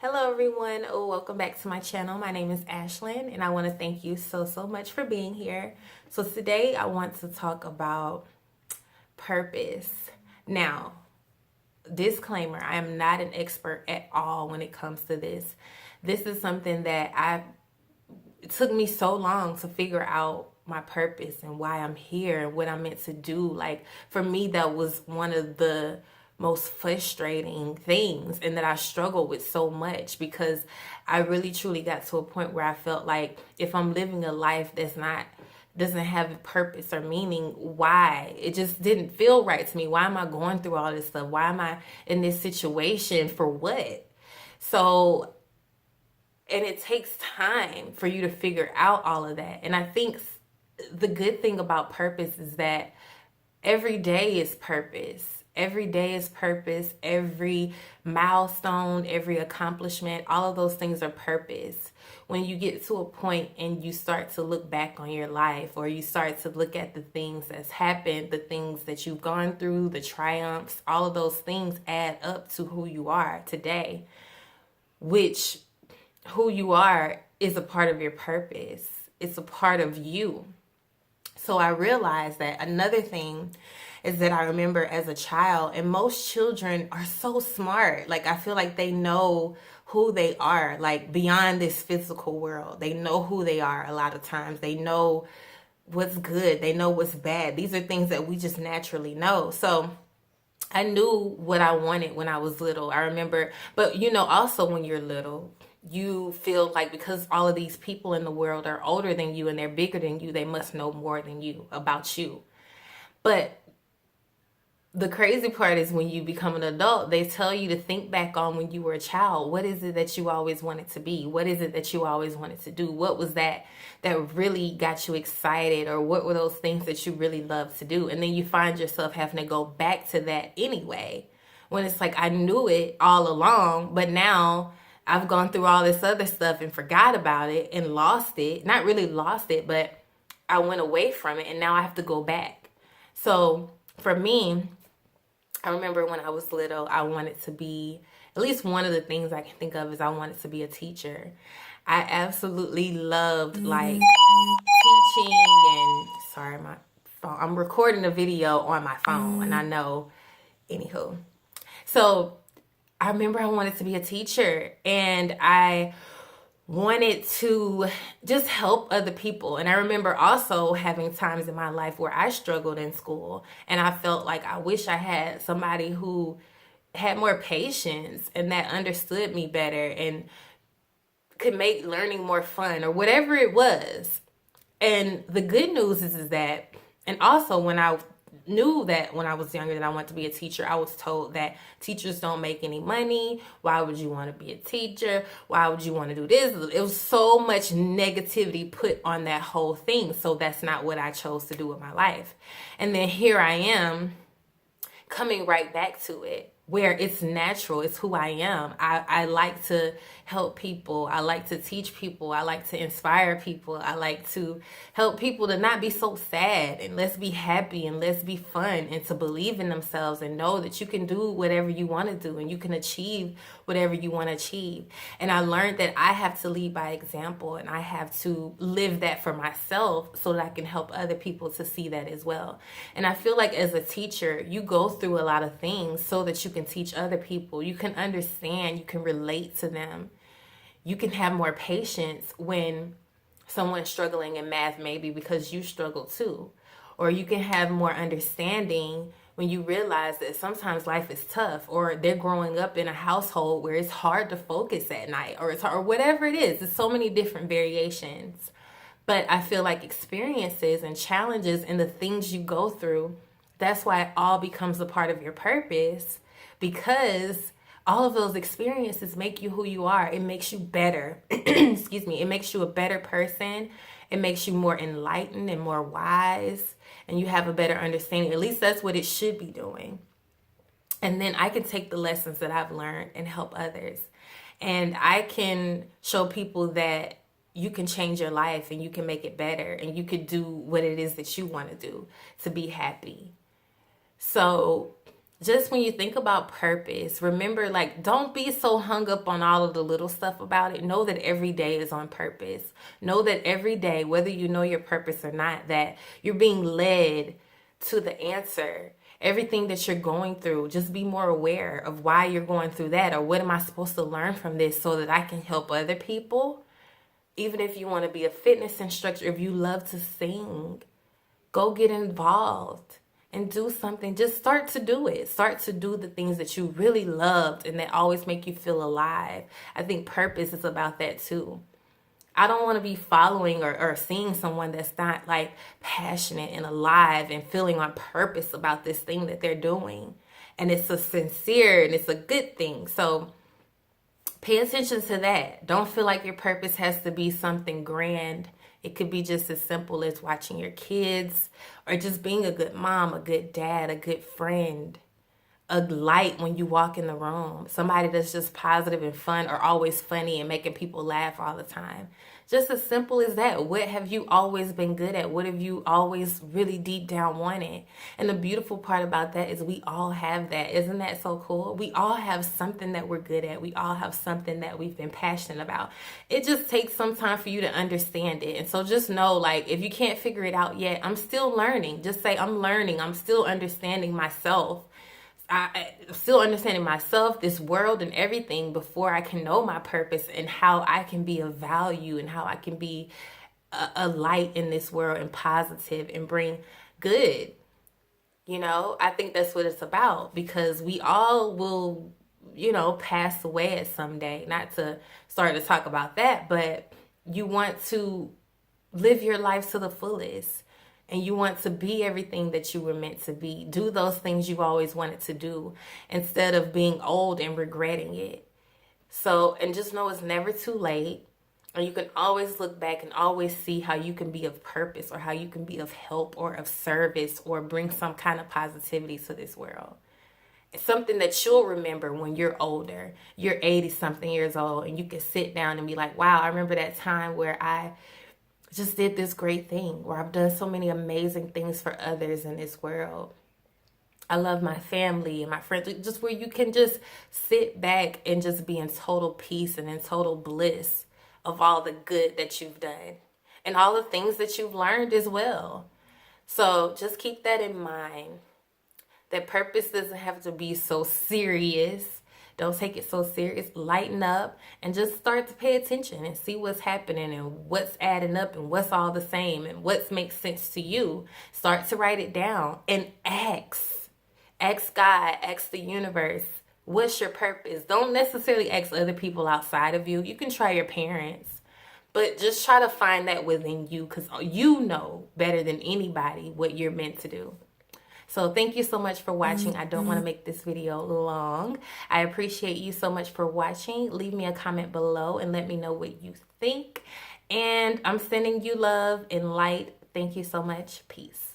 Hello everyone, welcome back to my channel. My name is Ashlyn and I want to thank you so much for being here. So today I want to talk about purpose. Now, disclaimer, I am not an expert at all when it comes to this. This is something that it took me so long to figure out my purpose and why I'm here and what I'm meant to do. Like for me, that was one of the most frustrating things and that I struggled with so much because I really truly got to a point where I felt like if I'm living a life that's not doesn't have a purpose or meaning, why? It just didn't feel right to me. Why am I going through all this stuff? Why am I in this situation? For what? So, and it takes time for you to figure out all of that. And I think the good thing about purpose is that every day is purpose. Every day is purpose. Every milestone, every accomplishment, all of those things are purpose. When you get to a point and you start to look back on your life, or you start to look at the things that's happened, the things that you've gone through, the triumphs, all of those things add up to who you are today, which who you are is a part of your purpose. It's a part of you. So I realized that another thing is that I remember as a child, and most children are so smart. Like I feel like they know who they are, like beyond this physical world. They know who they are a lot of times. They know what's good. They know what's bad. These are things that we just naturally know. So I knew what I wanted when I was little. I remember, but also when you're little, you feel like because all of these people in the world are older than you and they're bigger than you, they must know more than you about you. But the crazy part is when you become an adult, they tell you to think back on when you were a child. What is it that you always wanted to be? What is it that you always wanted to do? What was that really got you excited? Or what were those things that you really loved to do? And then you find yourself having to go back to that anyway. When it's like, I knew it all along, but now I've gone through all this other stuff and forgot about it and lost it. Not really lost it, but I went away from it and now I have to go back. So for me, I remember when I was little, I wanted to be, at least one of the things I can think of is I wanted to be a teacher. I absolutely loved like teaching and, sorry, my phone, I'm recording a video on my phone and I know, anywho. So I remember I wanted to be a teacher and I wanted to just help other people. And I remember also having times in my life where I struggled in school and I felt like I wish I had somebody who had more patience and that understood me better and could make learning more fun or whatever it was. And the good news is that, and also when I knew that when I was younger that I wanted to be a teacher, I was told that teachers don't make any money. Why would you want to be a teacher? Why would you want to do this? It was so much negativity put on that whole thing. So that's not what I chose to do with my life. And then here I am coming right back to it where it's natural. It's who I am. I like to help people. I like to teach people. I like to inspire people. I like to help people to not be so sad and let's be happy and let's be fun and to believe in themselves and know that you can do whatever you want to do and you can achieve whatever you want to achieve. And I learned that I have to lead by example and I have to live that for myself so that I can help other people to see that as well. And I feel like as a teacher, you go through a lot of things so that you can teach other people. You can understand, you can relate to them. You can have more patience when someone's struggling in math, maybe because you struggle too. Or you can have more understanding when you realize that sometimes life is tough, or they're growing up in a household where it's hard to focus at night, or it's hard, or whatever it is. There's so many different variations. But I feel like experiences and challenges and the things you go through, that's why it all becomes a part of your purpose, because all of those experiences make you who you are. It makes you better. Excuse me. It makes you a better person. It makes you more enlightened and more wise, and you have a better understanding. At least that's what it should be doing. And then I can take the lessons that I've learned and help others. And I can show people that you can change your life and you can make it better and you can do what it is that you want to do to be happy. So just when you think about purpose, remember, like, don't be so hung up on all of the little stuff about it. Know that every day is on purpose. Know that every day, whether you know your purpose or not, that you're being led to the answer. Everything that you're going through, just be more aware of why you're going through that, or what am I supposed to learn from this so that I can help other people. Even if you want to be a fitness instructor, if you love to sing, go get involved and do something. Just start to do it. Start to do the things that you really loved and that always make you feel alive. I think purpose is about that too. I don't want to be following or seeing someone that's not like passionate and alive and feeling on purpose about this thing that they're doing. And it's a sincere and it's a good thing. So pay attention to that. Don't feel like your purpose has to be something grand. It could be just as simple as watching your kids, or just being a good mom, a good dad, a good friend, a light when you walk in the room, somebody that's just positive and fun, or always funny and making people laugh all the time. Just as simple as that. What have you always been good at? What have you always really deep down wanted? And the beautiful part about that is we all have that. Isn't that so cool? We all have something that we're good at. We all have something that we've been passionate about. It just takes some time for you to understand it. And so just know, like, if you can't figure it out yet, I'm still learning. Just say, I'm learning. I'm still understanding myself. I'm still understanding myself, this world, and everything before I can know my purpose and how I can be of value and how I can be a light in this world and positive and bring good. You know, I think that's what it's about, because we all will, you know, pass away at some day. Not to start to talk about that, but you want to live your life to the fullest. And you want to be everything that you were meant to be. Do those things you've always wanted to do instead of being old and regretting it. So, and just know it's never too late. And you can always look back and always see how you can be of purpose, or how you can be of help or of service, or bring some kind of positivity to this world. It's something that you'll remember when you're older. You're 80 something years old, and you can sit down and be like, wow, I remember that time where I just did this great thing, where I've done so many amazing things for others in this world. I love my family and my friends, just where you can just sit back and just be in total peace and in total bliss of all the good that you've done and all the things that you've learned as well. So just keep that in mind. That purpose doesn't have to be so serious. Don't take it so serious. Lighten up and just start to pay attention and see what's happening and what's adding up and what's all the same and what makes sense to you. Start to write it down and ask. Ask God, ask the universe, what's your purpose? Don't necessarily ask other people outside of you. You can try your parents, but just try to find that within you, because you know better than anybody what you're meant to do. So thank you so much for watching. I don't want to make this video long. I appreciate you so much for watching. Leave me a comment below and let me know what you think. And I'm sending you love and light. Thank you so much. Peace.